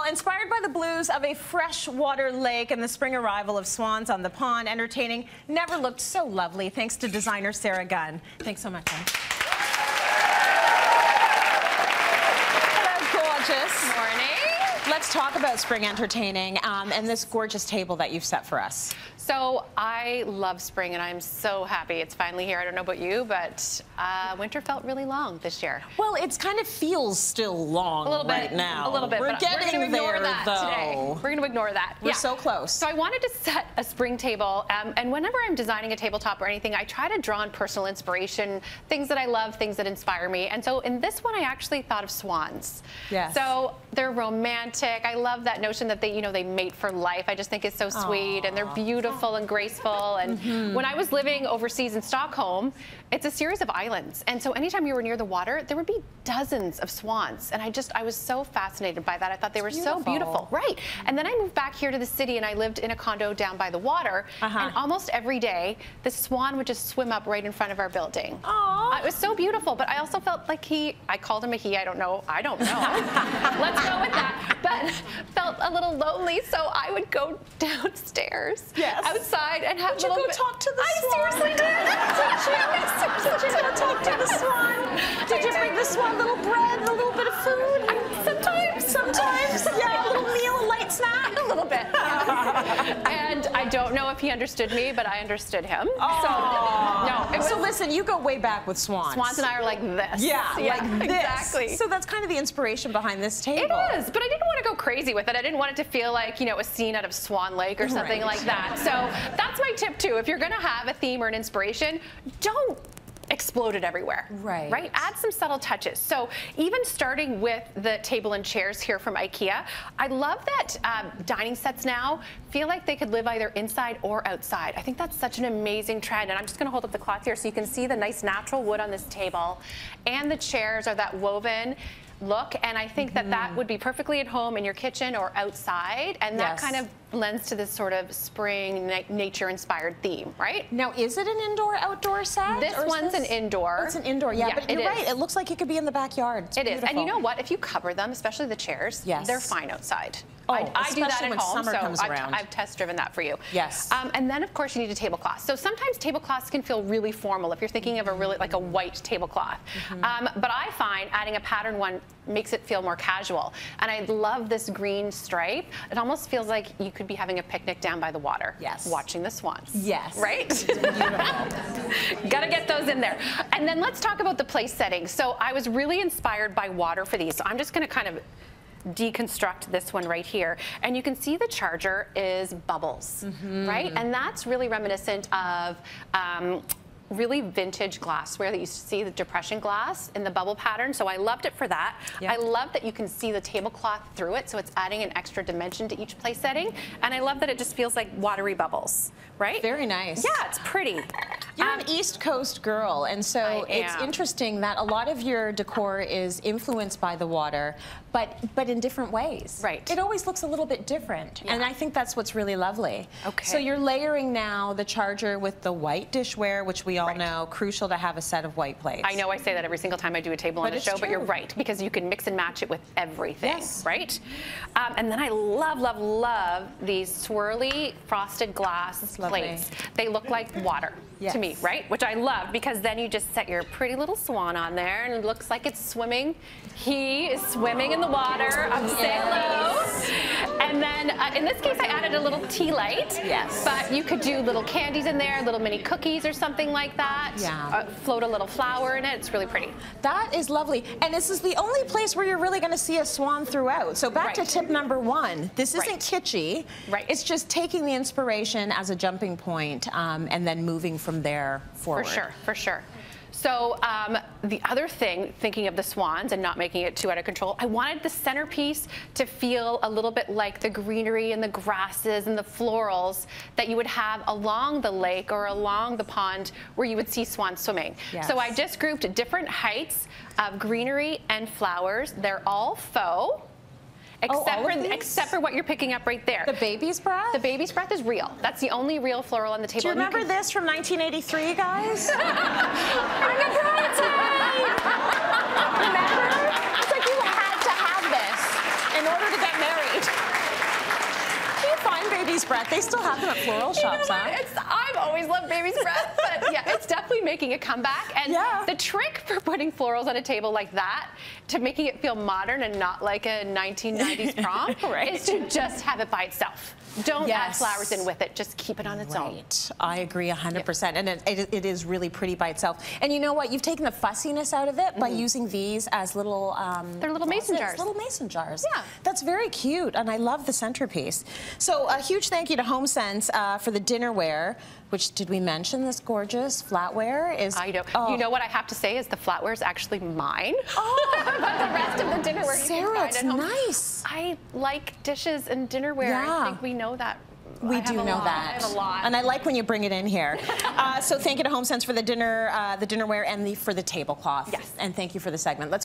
inspired by the blues of a freshwater lake and the spring arrival of swans on the pond, entertaining never looked so lovely thanks to designer Sarah Gunn. Thanks so much, Gunn. Gorgeous. Morning. Let's talk about spring entertaining and this gorgeous table that you've set for us. So I love spring and I'm so happy it's finally here. I don't know about you, but winter felt really long this year. Well, it kind of feels still long right now. A little bit. We're getting going to ignore there, that though. today. We're going to ignore that. We're so close. So I wanted to set a spring table, and whenever I'm designing a tabletop or anything, I try to draw on personal inspiration, things that I love, things that inspire me. And so in this one, I actually thought of swans. Yes. So they're romantic. I love that notion that they mate for life. I just think it's so sweet, and they're beautiful and graceful. And when I was living overseas in Stockholm, it's a series of islands, and so anytime you were near the water, there would be dozens of swans, and I was so fascinated by that. I thought they were so beautiful. Right. And then I moved back here to the city, and I lived in a condo down by the water, and almost every day, the swan would just swim up right in front of our building. It was so beautiful, but I also felt like I called him a he, I don't know. Let's go with that. But felt a little lonely, so I would go downstairs outside and have Would you go talk to the swan? I seriously did. Did you go talk to the swan? Did you bring the swan a little bread, a little bit of food? Sometimes. Yeah, a little meal, a light snack. A little bit. And I don't know if he understood me, but I understood him. So listen, you go way back with swans. Swans and I are like this. Yeah, like this. Exactly. So that's kind of the inspiration behind this table. It is, but I didn't want to go crazy with it. I didn't want it to feel like, a scene out of Swan Lake or something like that. So that's my tip too. If you're going to have a theme or an inspiration, don't explode it everywhere. Right? Add some subtle touches. So even starting with the table and chairs here from IKEA, I love that dining sets now feel like they could live either inside or outside. I think that's such an amazing trend. And I'm just going to hold up the cloth here so you can see the nice natural wood on this table. And the chairs are that woven look, and I think that would be perfectly at home in your kitchen or outside, and that kind of lends to this sort of spring nature-inspired theme, right? Now, is it an indoor-outdoor set? This one's an indoor. Oh, it's an indoor, but you're right. It looks like it could be in the backyard. It's beautiful. It is, and you know what? If you cover them, especially the chairs, they're fine outside. I do that at home, so I've test-driven that for you. Yes. And then, of course, you need a tablecloth. So sometimes tablecloths can feel really formal if you're thinking of like a white tablecloth. But I find adding a pattern one makes it feel more casual. And I love this green stripe. It almost feels like you could be having a picnic down by the water. Watching the swans. Right? Gotta get those in there. And then let's talk about the place setting. So I was really inspired by water for these. So I'm just gonna kind of deconstruct this one right here, and you can see the charger is bubbles, right? And that's really reminiscent of really vintage glassware that you see the depression glass in the bubble pattern. So I loved it for that. I love that you can see the tablecloth through it, so it's adding an extra dimension to each place setting. And I love that it just feels like watery bubbles, right? Very nice. Yeah, it's pretty. You're an East Coast girl, and so it's interesting that a lot of your decor is influenced by the water, but in different ways. Right. It always looks a little bit different, and I think that's what's really lovely. So you're layering now the charger with the white dishware, which we all know, crucial to have a set of white plates. I know I say that every single time I do a table on a show, but you're right, because you can mix and match it with everything, right? And then I love these swirly frosted glass plates. They look like water to me, right? Which I love, because then you just set your pretty little swan on there, and it looks like it's swimming. He is swimming in the water. Say hello. And then in this case, I added a little tea light. But you could do little candies in there, little mini cookies or something like that. Float a little flower in it. It's really pretty. That is lovely. And this is the only place where you're really going to see a swan throughout. So back to tip number one. This isn't kitschy. It's just taking the inspiration as a jumping point and then moving from there forward. For sure. So the other thing, thinking of the swans and not making it too out of control, I wanted the centerpiece to feel a little bit like the greenery and the grasses and the florals that you would have along the lake or along the pond where you would see swans swimming. So I just grouped different heights of greenery and flowers. They're all faux. Except for what you're picking up right there. The baby's breath? The baby's breath is real. That's the only real floral on the table. Do you remember this from 1983, guys? Remember? It's like you had to have this in order to get married. baby's breath. They still have them at floral shops, huh? I've always loved baby's breath, but yeah, it's definitely making a comeback. And the trick for putting florals on a table like that, to making it feel modern and not like a 1990s prom, is to just have it by itself. Don't add flowers in with it. Just keep it on its own. I agree 100%. And it is really pretty by itself. And you know what? You've taken the fussiness out of it by using these as little... they're little mason jars. Little mason jars. Yeah. That's very cute. And I love the centerpiece. So a huge thank you to HomeSense for the dinnerware, which, did we mention this gorgeous flatware? I know. Oh. You know what I have to say is the flatware is actually mine. Oh. But the rest of the dinnerware Sarah, it's nice. I like dishes and dinnerware. I think we know that. We do know that. I have a lot. And I like when you bring it in here. So thank you to HomeSense for the dinnerware and for the tablecloth. Yes. And thank you for the segment. Let's